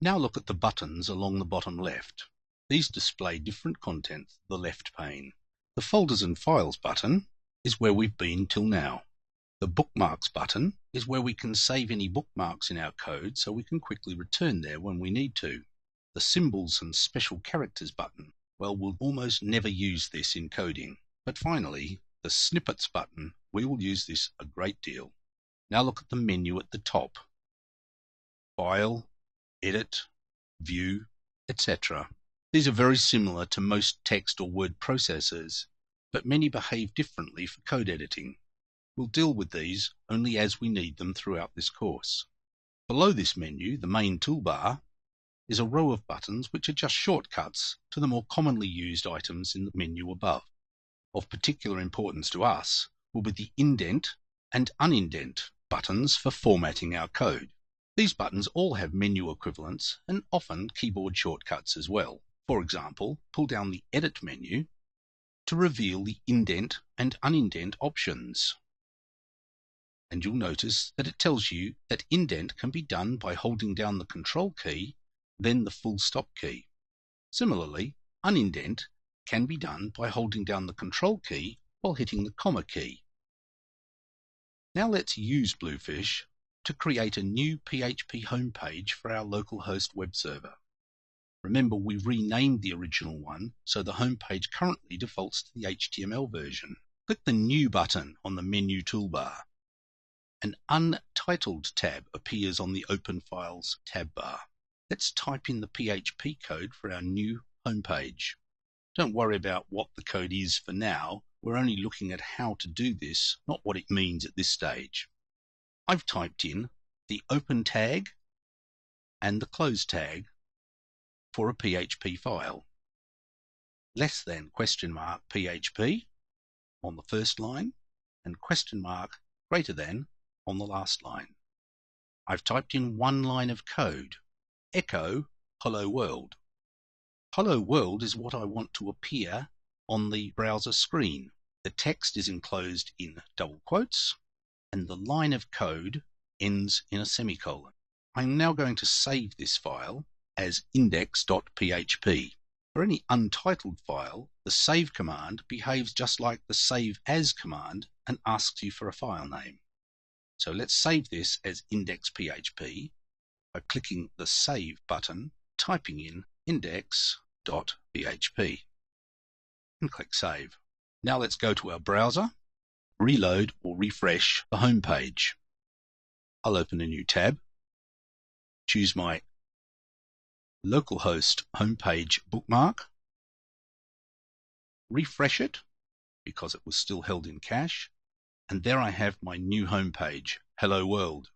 Now look at the buttons along the bottom left. These display different content to the left pane. The Folders and Files button is where we've been till now. The Bookmarks button is where we can save any bookmarks in our code so we can quickly return there when we need to. The Symbols and Special Characters button, well, we'll almost never use this in coding. But finally, the Snippets button, we will use this a great deal. Now look at the menu at the top. File, Edit, View, etc. These are very similar to most text or word processors, but many behave differently for code editing. We'll deal with these only as we need them throughout this course. Below this menu, the main toolbar, is a row of buttons which are just shortcuts to the more commonly used items in the menu above. Of particular importance to us will be the indent and unindent buttons for formatting our code. These buttons all have menu equivalents and often keyboard shortcuts as well. For example, pull down the Edit menu to reveal the indent and unindent options. And you'll notice that it tells you that indent can be done by holding down the Control key, then the full stop key. Similarly, unindent can be done by holding down the Control key while hitting the comma key. Now let's use Bluefish to create a new PHP homepage for our localhost web server. Remember, we renamed the original one, so the homepage currently defaults to the HTML version. Click the New button on the menu toolbar. An Untitled tab appears on the Open Files tab bar. Let's type in the PHP code for our new homepage. Don't worry about what the code is for now. We're only looking at how to do this, not what it means at this stage. I've typed in the open tag and the close tag for a PHP file. Less than $PHP on the first line and greater than on the last line. I've typed in one line of code. Echo hello world. Hello world is what I want to appear on the browser screen. The text is enclosed in double quotes and the line of code ends in a semicolon. I'm now going to save this file as index.php. For any untitled file, the save command behaves just like the save as command and asks you for a file name. So let's save this as index.php by clicking the Save button, typing in index.php, and click Save. Now let's go to our browser, reload or refresh the home page. I'll open a new tab, choose my localhost homepage bookmark, refresh it because it was still held in cache, and there I have my new homepage, Hello World.